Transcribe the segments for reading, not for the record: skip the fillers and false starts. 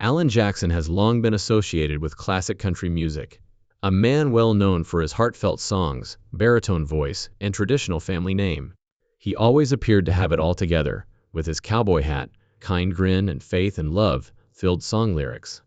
Alan Jackson has long been associated with classic country music. A man well known for his heartfelt songs, baritone voice, and traditional family name. He always appeared to have it all together, with his cowboy hat, kind grin, and faith and love-filled song lyrics.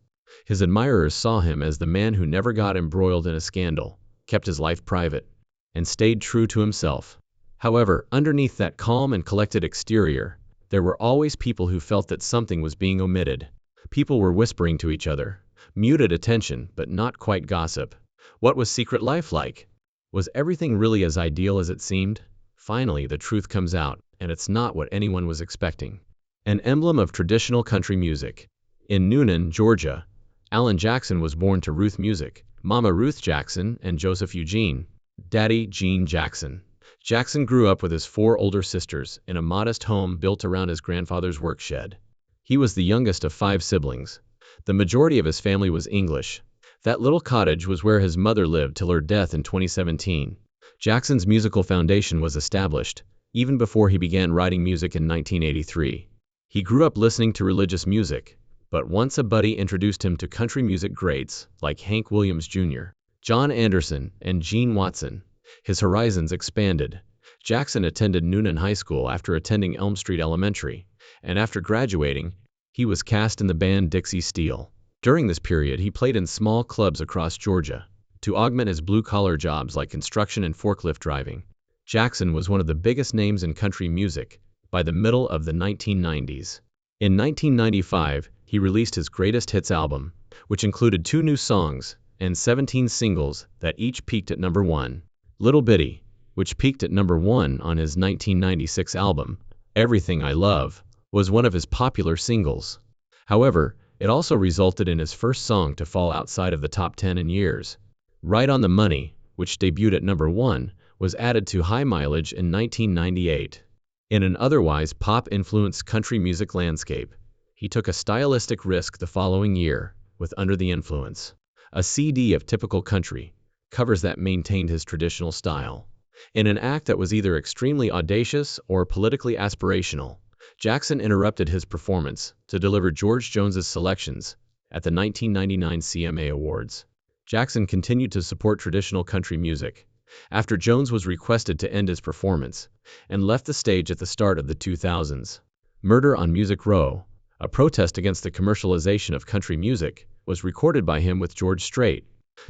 His admirers saw him as the man who never got embroiled in a scandal, kept his life private, and stayed true to himself. However, underneath that calm and collected exterior, there were always people who felt that something was being omitted. People were whispering to each other, muted attention, but not quite gossip. What was secret life like? Was everything really as ideal as it seemed? Finally, the truth comes out, and it's not what anyone was expecting. An emblem of traditional country music. In Newnan, Georgia, Alan Jackson was born to Ruth Music, Mama Ruth Jackson, and Joseph Eugene, Daddy Gene Jackson. Jackson grew up with his 4 older sisters in a modest home built around his grandfather's work shed. He was the youngest of 5 siblings. The majority of his family was English. That little cottage was where his mother lived till her death in 2017. Jackson's musical foundation was established, even before he began writing music in 1983. He grew up listening to religious music, but once a buddy introduced him to country music greats like Hank Williams Jr., John Anderson, and Gene Watson, his horizons expanded. Jackson attended Newnan High School after attending Elm Street Elementary, and after graduating, he was cast in the band Dixie Steel. During this period, he played in small clubs across Georgia to augment his blue-collar jobs like construction and forklift driving. Jackson was one of the biggest names in country music by the middle of the 1990s. In 1995, he released his greatest hits album, which included 2 new songs and 17 singles that each peaked at number 1. Little Bitty, which peaked at number 1 on his 1996 album, Everything I Love, was one of his popular singles. However, it also resulted in his first song to fall outside of the top 10 in years. Right on the Money, which debuted at number 1, was added to High Mileage in 1998. In an otherwise pop-influenced country music landscape, he took a stylistic risk the following year with Under the Influence, a CD of typical country covers that maintained his traditional style. In an act that was either extremely audacious or politically aspirational, Jackson interrupted his performance to deliver George Jones's selections at the 1999 CMA Awards. Jackson continued to support traditional country music after Jones was requested to end his performance and left the stage at the start of the 2000s. Murder on Music Row, a protest against the commercialization of country music, was recorded by him with George Strait.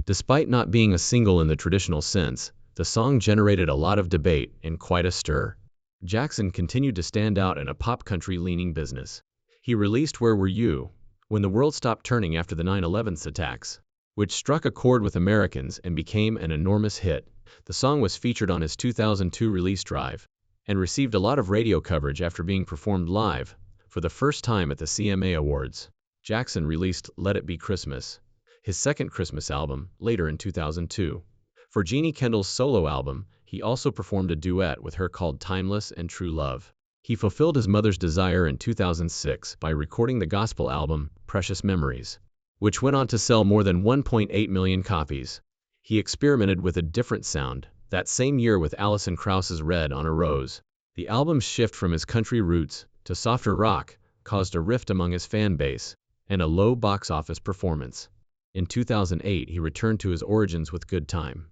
Despite not being a single in the traditional sense, the song generated a lot of debate and quite a stir. Jackson continued to stand out in a pop country-leaning business. He released Where Were You When the World Stopped Turning after the 9/11 attacks, which struck a chord with Americans and became an enormous hit. The song was featured on his 2002 release Drive and received a lot of radio coverage after being performed live for the first time at the CMA Awards. Jackson released Let It Be Christmas, his second Christmas album, later in 2002. For Jeannie Kendall's solo album, he also performed a duet with her called Timeless and True Love. He fulfilled his mother's desire in 2006 by recording the gospel album, Precious Memories, which went on to sell more than 1.8 million copies. He experimented with a different sound that same year with Alison Krauss's Red on a Rose. The album's shift from his country roots to softer rock caused a rift among his fan base and a low box office performance. In 2008, he returned to his origins with Good Time,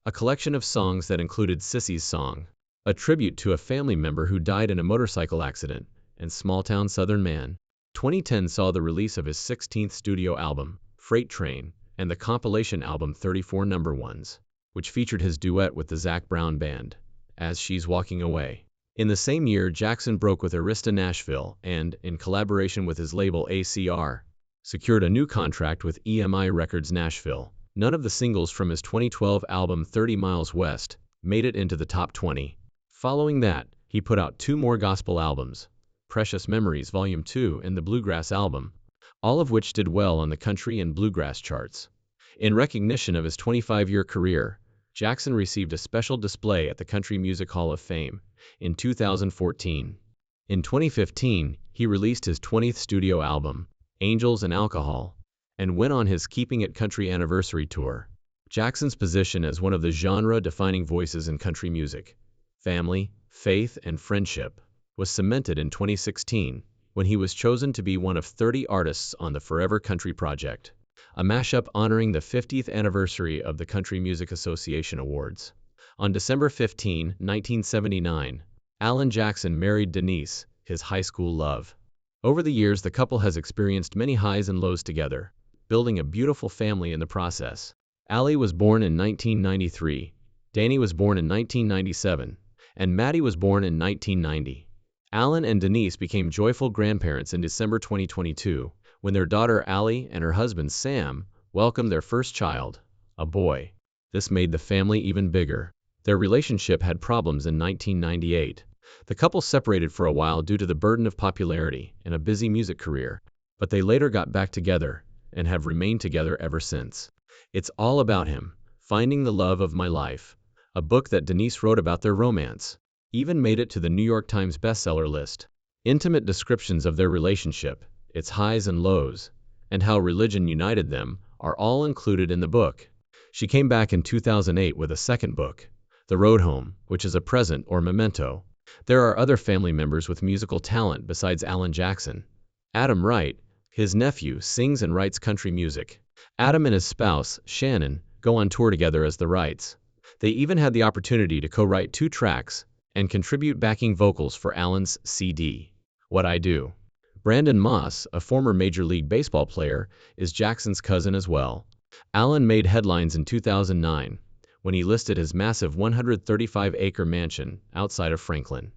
a collection of songs that included Sissy's Song, a tribute to a family member who died in a motorcycle accident, and Small Town Southern Man. 2010 saw the release of his 16th studio album, Freight Train, and the compilation album 34 Number Ones, which featured his duet with the Zac Brown Band, As She's Walking Away. In the same year, Jackson broke with Arista Nashville and, in collaboration with his label ACR, secured a new contract with EMI Records Nashville. None of the singles from his 2012 album 30 Miles West made it into the top 20. Following that, he put out 2 more gospel albums, Precious Memories Volume 2 and the Bluegrass album, all of which did well on the country and bluegrass charts. In recognition of his 25-year career, Jackson received a special display at the Country Music Hall of Fame in 2014. In 2015, he released his 20th studio album, Angels and Alcohol, and went on his Keeping It Country Anniversary Tour. Jackson's position as one of the genre-defining voices in country music, family, faith, and friendship, was cemented in 2016 when he was chosen to be one of 30 artists on the Forever Country Project, a mashup honoring the 50th anniversary of the Country Music Association Awards. On December 15, 1979, Alan Jackson married Denise, his high school love. Over the years, the couple has experienced many highs and lows together, building a beautiful family in the process. Allie was born in 1993, Danny was born in 1997, and Maddie was born in 1990. Alan and Denise became joyful grandparents in December 2022, when their daughter Allie and her husband Sam welcomed their first child, a boy. This made the family even bigger. Their relationship had problems in 1998. The couple separated for a while due to the burden of popularity and a busy music career, but they later got back together and have remained together ever since. It's All About Him, Finding the Love of My Life, a book that Denise wrote about their romance, even made it to the New York Times bestseller list. Intimate descriptions of their relationship, its highs and lows, and how religion united them are all included in the book. She came back in 2008 with a second book, The Road Home, which is a present or memento. There are other family members with musical talent besides Alan Jackson. Adam Wright, his nephew, sings and writes country music. Adam and his spouse, Shannon, go on tour together as the Wrights. They even had the opportunity to co-write 2 tracks and contribute backing vocals for Alan's CD, What I Do. Brandon Moss, a former Major League Baseball player, is Jackson's cousin as well. Alan made headlines in 2009 when he listed his massive 135-acre mansion outside of Franklin,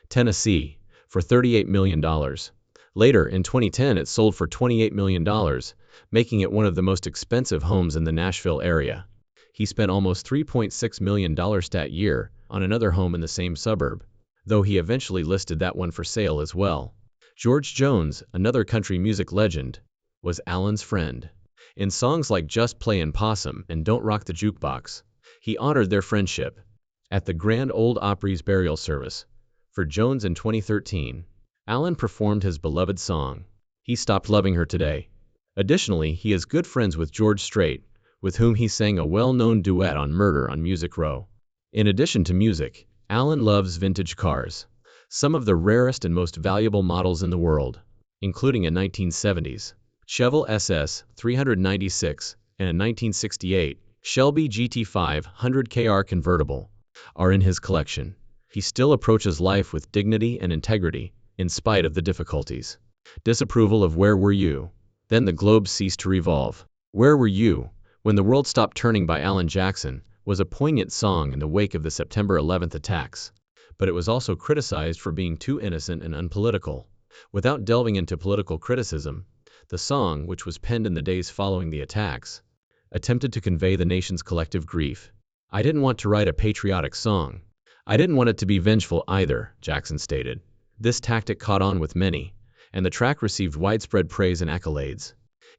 Tennessee, for $38 million. Later, in 2010, it sold for $28 million, making it one of the most expensive homes in the Nashville area. He spent almost $3.6 million that year on another home in the same suburb, though he eventually listed that one for sale as well. George Jones, another country music legend, was Alan's friend. In songs like Just Playin' Possum and Don't Rock the Jukebox, he honored their friendship. At the Grand Ole Opry's burial service for Jones in 2013, Alan performed his beloved song, He Stopped Loving Her Today. Additionally, he is good friends with George Strait, with whom he sang a well-known duet on Murder on Music Row. In addition to music, Alan loves vintage cars, some of the rarest and most valuable models in the world, including a 1970s Chevrolet SS 396 and a 1968 Shelby GT 500KR convertible, are in his collection. He still approaches life with dignity and integrity, in spite of the difficulties. Disapproval of Where Were You? Then the Globe Ceased to Revolve. Where Were You? When the World Stopped Turning by Alan Jackson was a poignant song in the wake of the September 11th attacks, but it was also criticized for being too innocent and unpolitical. Without delving into political criticism, the song, which was penned in the days following the attacks, attempted to convey the nation's collective grief. I didn't want to write a patriotic song. I didn't want it to be vengeful either, Jackson stated. This tactic caught on with many, and the track received widespread praise and accolades.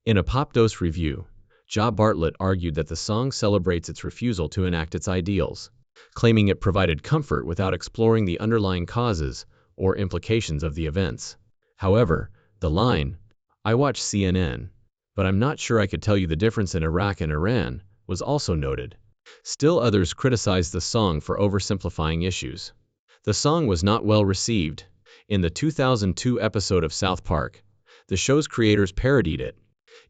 In a Popdose review, Ja Bartlett argued that the song celebrates its refusal to enact its ideals, claiming it provided comfort without exploring the underlying causes or implications of the events. However, the line, I watch CNN, but I'm not sure I could tell you the difference in Iraq and Iran, was also noted. Still others criticized the song for oversimplifying issues. The song was not well received. In the 2002 episode of South Park, the show's creators parodied it,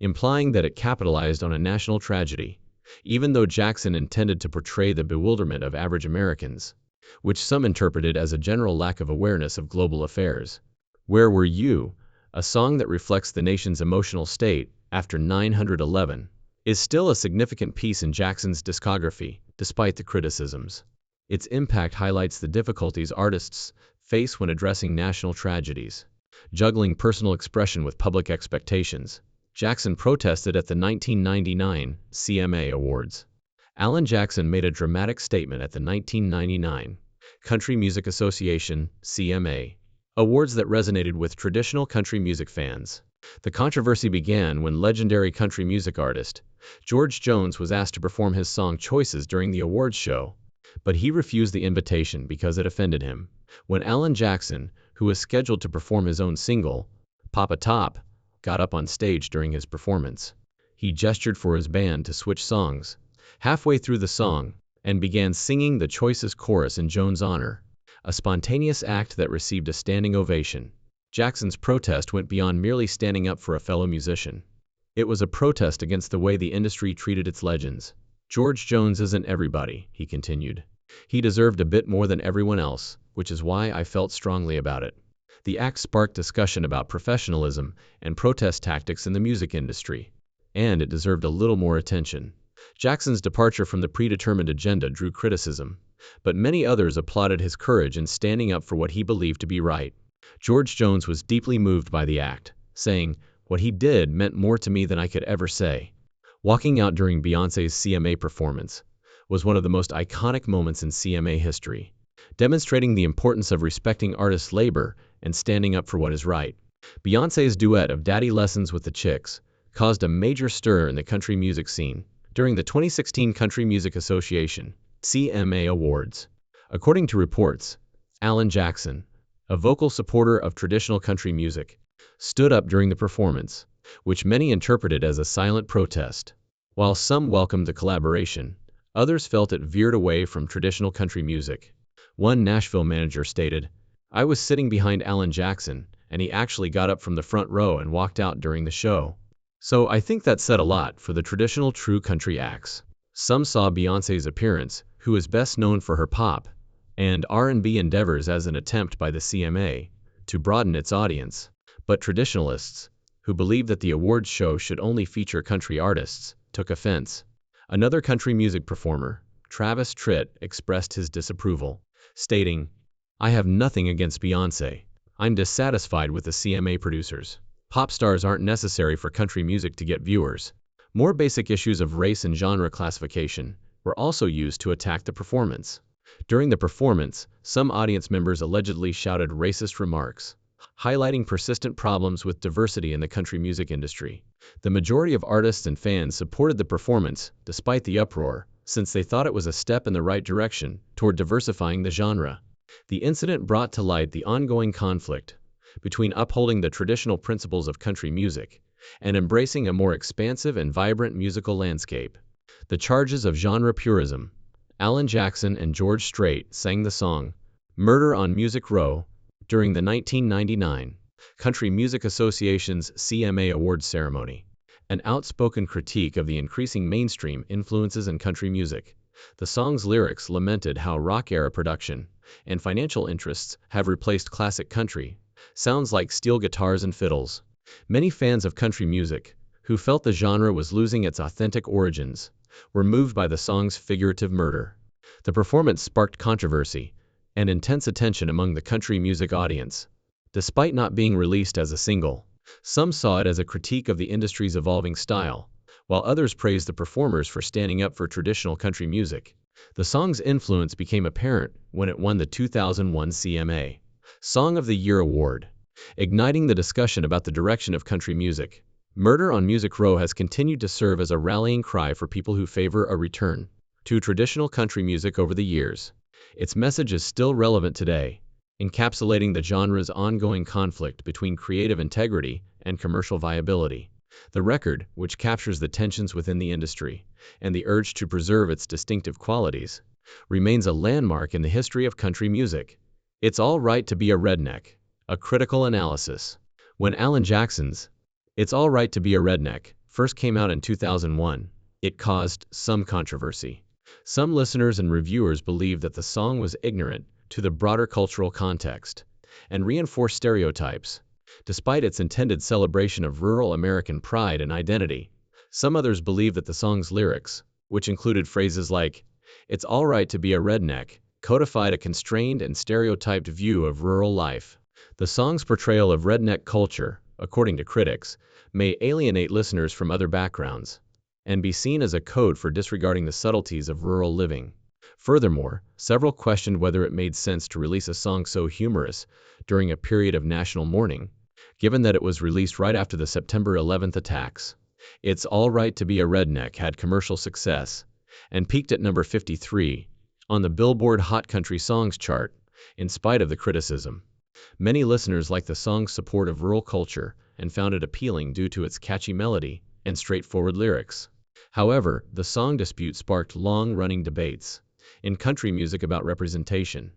implying that it capitalized on a national tragedy, even though Jackson intended to portray the bewilderment of average Americans, which some interpreted as a general lack of awareness of global affairs. Where Were You? A song that reflects the nation's emotional state after 9/11, is still a significant piece in Jackson's discography, despite the criticisms. Its impact highlights the difficulties artists face when addressing national tragedies, juggling personal expression with public expectations. Jackson protested at the 1999 CMA Awards. Alan Jackson made a dramatic statement at the 1999 Country Music Association CMA Awards that resonated with traditional country music fans. The controversy began when legendary country music artist George Jones was asked to perform his song Choices during the awards show, but he refused the invitation because it offended him. When Alan Jackson, who was scheduled to perform his own single, Papa Top, got up on stage during his performance, he gestured for his band to switch songs halfway through the song and began singing the Choices chorus in Jones' honor, a spontaneous act that received a standing ovation. Jackson's protest went beyond merely standing up for a fellow musician. It was a protest against the way the industry treated its legends. George Jones isn't everybody, he continued. He deserved a bit more than everyone else, which is why I felt strongly about it. The act sparked discussion about professionalism and protest tactics in the music industry, and it deserved a little more attention. Jackson's departure from the predetermined agenda drew criticism, but many others applauded his courage in standing up for what he believed to be right. George Jones was deeply moved by the act, saying, "What he did meant more to me than I could ever say." Walking out during Beyoncé's CMA performance was one of the most iconic moments in CMA history, demonstrating the importance of respecting artists' labor and standing up for what is right. Beyoncé's duet of Daddy Lessons with the Chicks caused a major stir in the country music scene during the 2016 Country Music Association (CMA) Awards. According to reports, Alan Jackson, a vocal supporter of traditional country music, stood up during the performance, which many interpreted as a silent protest. While some welcomed the collaboration, others felt it veered away from traditional country music. One Nashville manager stated, "I was sitting behind Alan Jackson, and he actually got up from the front row and walked out during the show." So I think that said a lot for the traditional true country acts. Some saw Beyoncé's appearance, who is best known for her pop and R&B endeavors, as an attempt by the CMA to broaden its audience. But traditionalists, who believed that the awards show should only feature country artists, took offense. Another country music performer, Travis Tritt, expressed his disapproval, stating, "I have nothing against Beyoncé. I'm dissatisfied with the CMA producers. Pop stars aren't necessary for country music to get viewers." More basic issues of race and genre classification were also used to attack the performance. During the performance, some audience members allegedly shouted racist remarks, highlighting persistent problems with diversity in the country music industry. The majority of artists and fans supported the performance, despite the uproar, since they thought it was a step in the right direction toward diversifying the genre. The incident brought to light the ongoing conflict between upholding the traditional principles of country music and embracing a more expansive and vibrant musical landscape. The charges of genre purism. Alan Jackson and George Strait sang the song "Murder on Music Row" during the 1999 Country Music Association's CMA Awards ceremony, an outspoken critique of the increasing mainstream influences in country music. The song's lyrics lamented how rock-era production and financial interests have replaced classic country sounds like steel guitars and fiddles. Many fans of country music, who felt the genre was losing its authentic origins, were moved by the song's figurative murder. The performance sparked controversy and intense attention among the country music audience. Despite not being released as a single, some saw it as a critique of the industry's evolving style, while others praised the performers for standing up for traditional country music. The song's influence became apparent when it won the 2001 CMA Song of the Year award, igniting the discussion about the direction of country music. Murder on Music Row has continued to serve as a rallying cry for people who favor a return to traditional country music over the years. Its message is still relevant today, encapsulating the genre's ongoing conflict between creative integrity and commercial viability. The record, which captures the tensions within the industry and the urge to preserve its distinctive qualities, remains a landmark in the history of country music. It's All Right to Be a Redneck, a critical analysis. When Alan Jackson's "It's All Right to Be a Redneck" first came out in 2001, it caused some controversy. Some listeners and reviewers believed that the song was ignorant to the broader cultural context and reinforced stereotypes, despite its intended celebration of rural American pride and identity. Some others believed that the song's lyrics, which included phrases like, "It's all right to be a redneck," codified a constrained and stereotyped view of rural life. The song's portrayal of redneck culture, according to critics, may alienate listeners from other backgrounds and be seen as a code for disregarding the subtleties of rural living. Furthermore, several questioned whether it made sense to release a song so humorous during a period of national mourning, given that it was released right after the September 11th attacks. It's All Right to Be a Redneck had commercial success and peaked at number 53 on the Billboard Hot Country Songs chart, in spite of the criticism. Many listeners liked the song's support of rural culture and found it appealing due to its catchy melody and straightforward lyrics. However, the song dispute sparked long-running debates in country music about representation,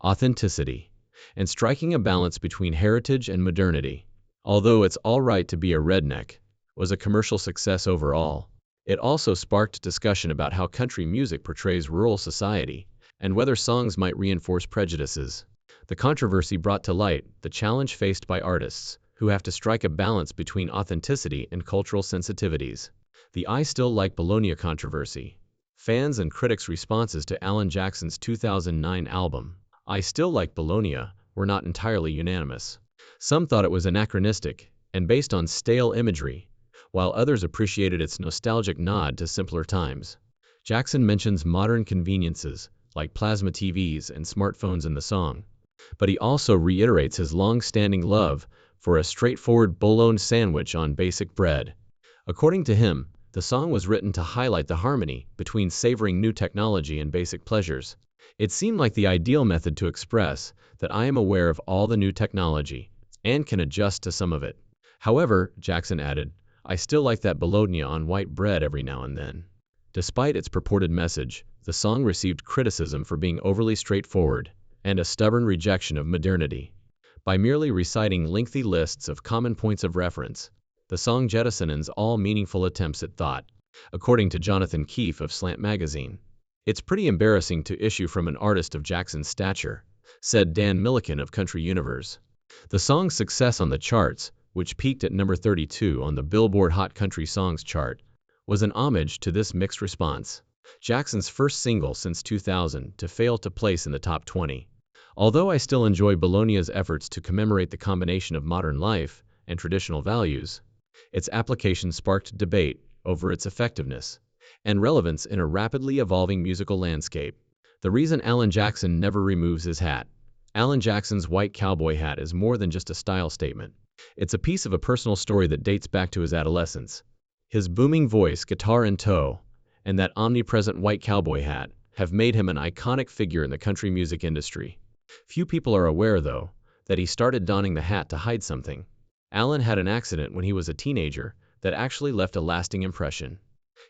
authenticity, and striking a balance between heritage and modernity. Although It's All Right to Be a Redneck was a commercial success overall, it also sparked discussion about how country music portrays rural society and whether songs might reinforce prejudices. The controversy brought to light the challenge faced by artists who have to strike a balance between authenticity and cultural sensitivities. The I Still Like Bologna controversy. Fans' and critics' responses to Alan Jackson's 2009 album, I Still Like Bologna, were not entirely unanimous. Some thought it was anachronistic and based on stale imagery, while others appreciated its nostalgic nod to simpler times. Jackson mentions modern conveniences like plasma TVs and smartphones in the song, but he also reiterates his long-standing love for a straightforward bologna sandwich on basic bread. According to him, the song was written to highlight the harmony between savoring new technology and basic pleasures. It seemed like the ideal method to express that I am aware of all the new technology and can adjust to some of it. However, Jackson added, I still like that bologna on white bread every now and then. Despite its purported message, the song received criticism for being overly straightforward and a stubborn rejection of modernity. By merely reciting lengthy lists of common points of reference, the song jettisons all meaningful attempts at thought. According to Jonathan Keefe of Slant Magazine, it's pretty embarrassing to issue from an artist of Jackson's stature, said Dan Millican of Country Universe. The song's success on the charts, which peaked at number 32 on the Billboard Hot Country Songs chart, was an homage to this mixed response. Jackson's first single since 2000 to fail to place in the top 20. Although I still enjoy Bologna's efforts to commemorate the combination of modern life and traditional values, its application sparked debate over its effectiveness and relevance in a rapidly evolving musical landscape. The reason Alan Jackson never removes his hat. Alan Jackson's white cowboy hat is more than just a style statement. It's a piece of a personal story that dates back to his adolescence. His booming voice, guitar in tow, and that omnipresent white cowboy hat have made him an iconic figure in the country music industry. Few people are aware, though, that he started donning the hat to hide something. Alan had an accident when he was a teenager that actually left a lasting impression.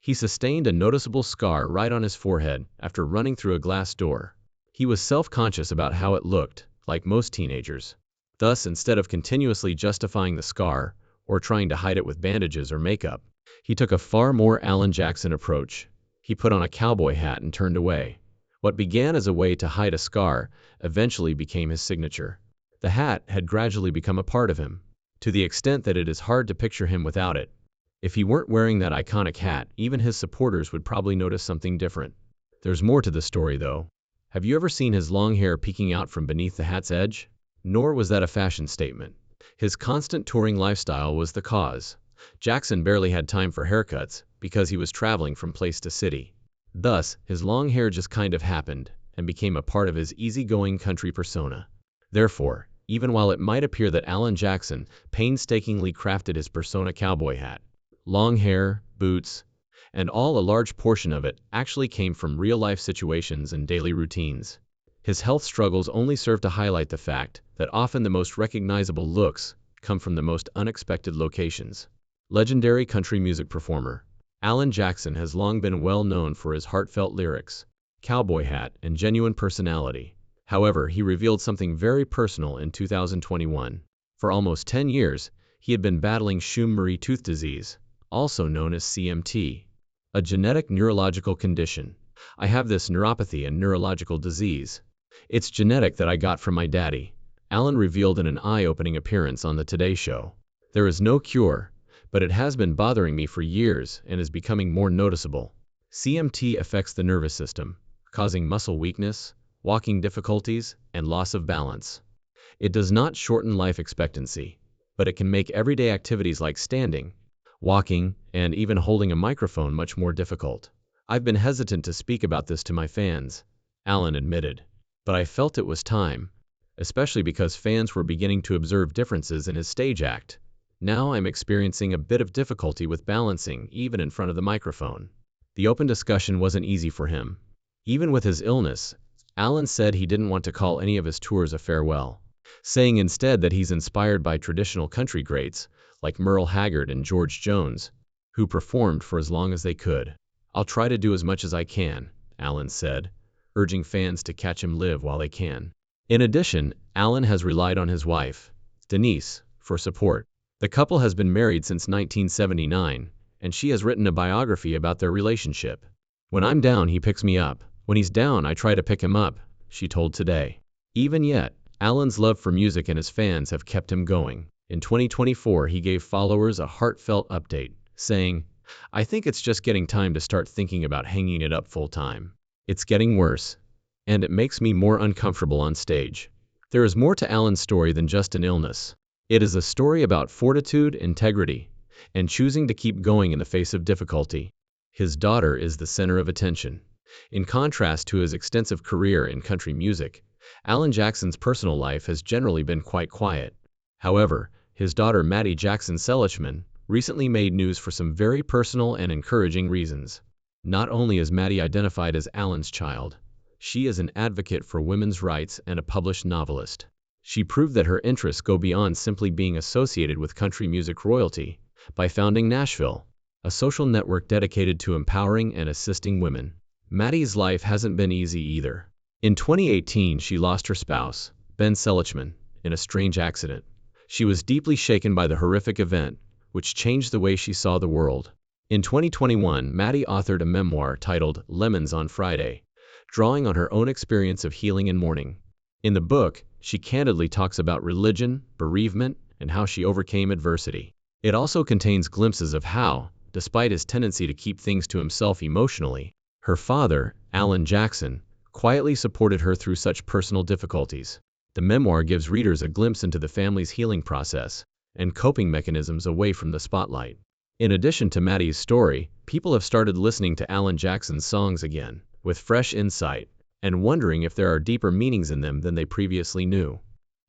He sustained a noticeable scar right on his forehead after running through a glass door. He was self-conscious about how it looked, like most teenagers. Thus, instead of continuously justifying the scar or trying to hide it with bandages or makeup, he took a far more Alan Jackson approach. He put on a cowboy hat and turned away. What began as a way to hide a scar eventually became his signature. The hat had gradually become a part of him, to the extent that it is hard to picture him without it. If he weren't wearing that iconic hat, even his supporters would probably notice something different. There's more to the story, though. Have you ever seen his long hair peeking out from beneath the hat's edge? Nor was that a fashion statement. His constant touring lifestyle was the cause. Jackson barely had time for haircuts because he was traveling from place to city. Thus, his long hair just kind of happened and became a part of his easygoing country persona. Therefore, even while it might appear that Alan Jackson painstakingly crafted his persona cowboy hat, long hair, boots, and all, a large portion of it actually came from real-life situations and daily routines. His health struggles only serve to highlight the fact that often the most recognizable looks come from the most unexpected locations. Legendary country music performer Alan Jackson has long been well known for his heartfelt lyrics, cowboy hat, and genuine personality. However, he revealed something very personal in 2021. For almost 10 years, he had been battling Schum-Marie tooth disease, also known as CMT, a genetic neurological condition. I have this neuropathy and neurological disease. It's genetic that I got from my daddy, Alan revealed in an eye-opening appearance on the Today Show. There is no cure, but it has been bothering me for years and is becoming more noticeable. CMT affects the nervous system, causing muscle weakness, walking difficulties, and loss of balance. It does not shorten life expectancy, but it can make everyday activities like standing, walking, and even holding a microphone much more difficult. I've been hesitant to speak about this to my fans, Alan admitted, but I felt it was time, especially because fans were beginning to observe differences in his stage act. Now I'm experiencing a bit of difficulty with balancing even in front of the microphone. The open discussion wasn't easy for him. Even with his illness, Alan said he didn't want to call any of his tours a farewell, saying instead that he's inspired by traditional country greats like Merle Haggard and George Jones, who performed for as long as they could. I'll try to do as much as I can, Alan said, urging fans to catch him live while they can. In addition, Alan has relied on his wife, Denise, for support. The couple has been married since 1979, and she has written a biography about their relationship. "When I'm down, he picks me up. When he's down, I try to pick him up," she told Today. Even yet, Alan's love for music and his fans have kept him going. In 2024, he gave followers a heartfelt update, saying, "I think it's just getting time to start thinking about hanging it up full time. It's getting worse, and it makes me more uncomfortable on stage." There is more to Alan's story than just an illness. It is a story about fortitude, integrity, and choosing to keep going in the face of difficulty. His daughter is the center of attention. In contrast to his extensive career in country music, Alan Jackson's personal life has generally been quite quiet. However, his daughter Maddie Jackson Seligman recently made news for some very personal and encouraging reasons. Not only is Maddie identified as Alan's child, she is an advocate for women's rights and a published novelist. She proved that her interests go beyond simply being associated with country music royalty by founding Nashville, a social network dedicated to empowering and assisting women. Maddie's life hasn't been easy either. In 2018, she lost her spouse, Ben Seligman, in a strange accident. She was deeply shaken by the horrific event, which changed the way she saw the world. In 2021, Maddie authored a memoir titled Lemons on Friday, drawing on her own experience of healing and mourning. In the book, she candidly talks about religion, bereavement, and how she overcame adversity. It also contains glimpses of how, despite his tendency to keep things to himself emotionally, her father, Alan Jackson, quietly supported her through such personal difficulties. The memoir gives readers a glimpse into the family's healing process and coping mechanisms away from the spotlight. In addition to Maddie's story, people have started listening to Alan Jackson's songs again, with fresh insight, and wondering if there are deeper meanings in them than they previously knew.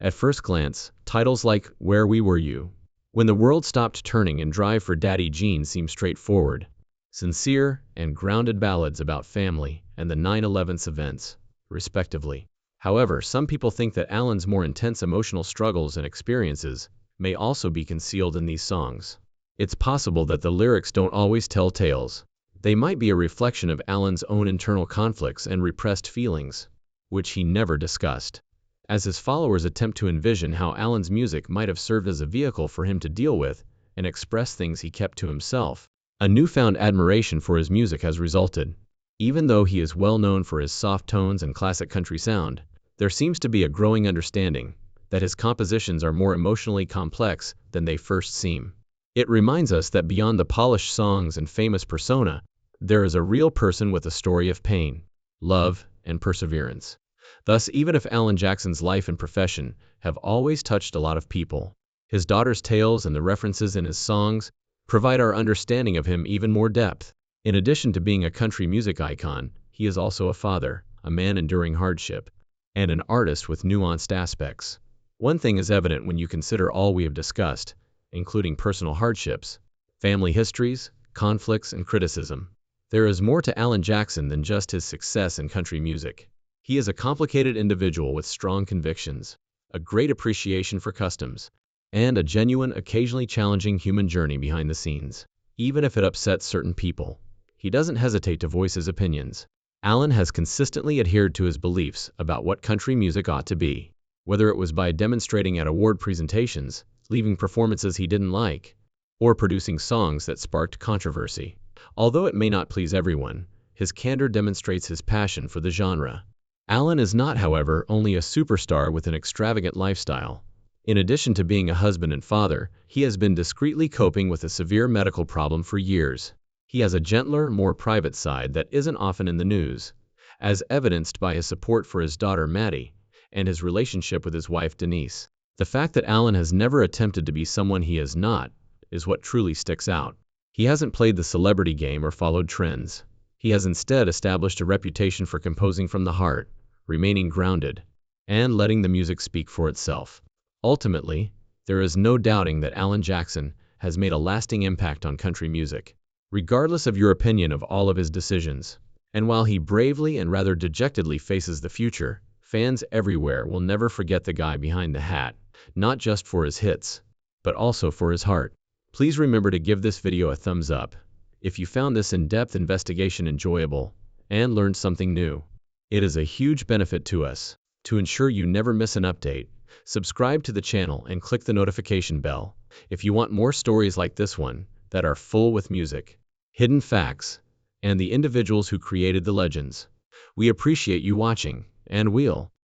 At first glance, titles like Where We Were You, When the World Stopped Turning, and Drive for Daddy Jean seem straightforward, sincere, and grounded ballads about family and the 9/11 events, respectively. However, some people think that Alan's more intense emotional struggles and experiences may also be concealed in these songs. It's possible that the lyrics don't always tell tales. They might be a reflection of Alan's own internal conflicts and repressed feelings, which he never discussed. As his followers attempt to envision how Alan's music might have served as a vehicle for him to deal with and express things he kept to himself, a newfound admiration for his music has resulted. Even though he is well known for his soft tones and classic country sound, there seems to be a growing understanding that his compositions are more emotionally complex than they first seem. It reminds us that beyond the polished songs and famous persona, there is a real person with a story of pain, love, and perseverance. Thus, even if Alan Jackson's life and profession have always touched a lot of people, his daughter's tales and the references in his songs provide our understanding of him even more depth. In addition to being a country music icon, he is also a father, a man enduring hardship, and an artist with nuanced aspects. One thing is evident when you consider all we have discussed, including personal hardships, family histories, conflicts, and criticism. There is more to Alan Jackson than just his success in country music. He is a complicated individual with strong convictions, a great appreciation for customs, and a genuine, occasionally challenging human journey behind the scenes. Even if it upsets certain people, he doesn't hesitate to voice his opinions. Alan has consistently adhered to his beliefs about what country music ought to be, whether it was by demonstrating at award presentations, leaving performances he didn't like, or producing songs that sparked controversy. Although it may not please everyone, his candor demonstrates his passion for the genre. Alan is not, however, only a superstar with an extravagant lifestyle. In addition to being a husband and father, he has been discreetly coping with a severe medical problem for years. He has a gentler, more private side that isn't often in the news, as evidenced by his support for his daughter Maddie and his relationship with his wife Denise. The fact that Alan has never attempted to be someone he is not is what truly sticks out. He hasn't played the celebrity game or followed trends. He has instead established a reputation for composing from the heart, remaining grounded, and letting the music speak for itself. Ultimately, there is no doubting that Alan Jackson has made a lasting impact on country music. Regardless of your opinion of all of his decisions, and while he bravely and rather dejectedly faces the future, fans everywhere will never forget the guy behind the hat, not just for his hits, but also for his heart. Please remember to give this video a thumbs up if you found this in-depth investigation enjoyable and learned something new. It is a huge benefit to us. To ensure you never miss an update, subscribe to the channel and click the notification bell if you want more stories like this one that are full with music, hidden facts, and the individuals who created the legends. We appreciate you watching, and we'll